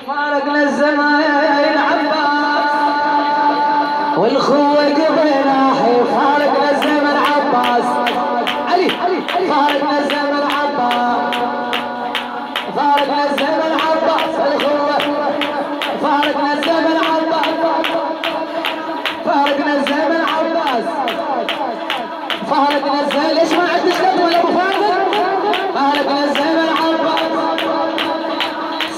فارقنا الزمان عباس والخوة قضينا فارقنا الزمن عباس علي فارقنا الزمن عباس فارقنا الزمن عباس الخوة فارقنا الزمن عباس فارقنا الزمن عباس فارقنا الزمن ليش ما عندك شد ولا ابو فارق فارقنا الزمن عباس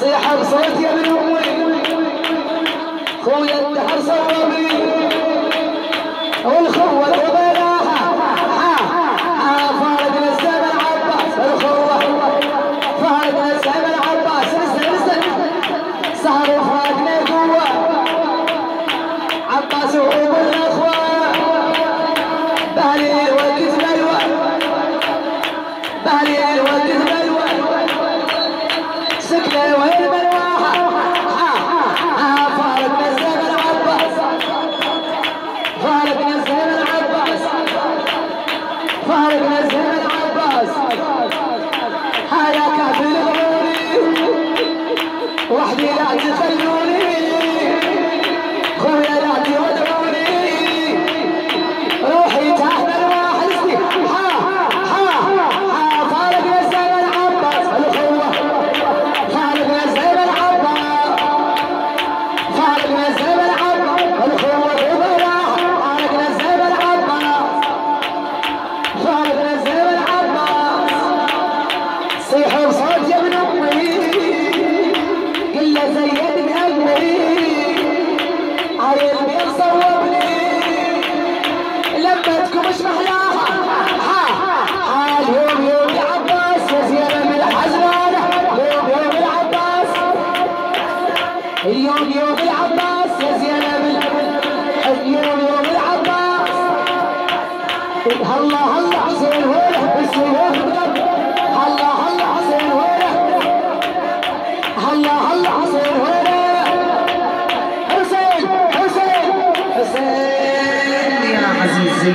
صيحة بصوت يا ابن امي خويا الدهر صوبي والخوة قبلاها فارقنا الزمن عباس الخوة فارقنا الزمن عباس لسه صاروا فارقنا قوة عباس وأبو الأخوة بالي الوقت بلوى بالي الوقت بلوى سكنة وين بلواها فارقنا الزمن عباس فارقنا الزمن عباس فارقنا الزمن عباس هيا كافر الغوري وحدي لا تخلوني خويا لا تودعوني روحي تحت الواحد فارقنا الزمن عباس الخوة فارقنا الزمن عباس فارقنا الزمن عباس الخوة قبلاها فارقنا الزمن عباس فارقنا الزمن عباس صيحوا بصوت يا ابن امي قله زيد بقلبي عيل مين صوبني لمتكم مش محلاها اليوم يوم العباس يا زينب الحزنانة اليوم يوم العباس اليوم يوم العباس يا زينب اليوم يوم العباس هلا هلا حسين وينه بالسيوف هلا هلا حسين وينه هلا هلا حسين وينه حسين حسين حسين يا عزيزي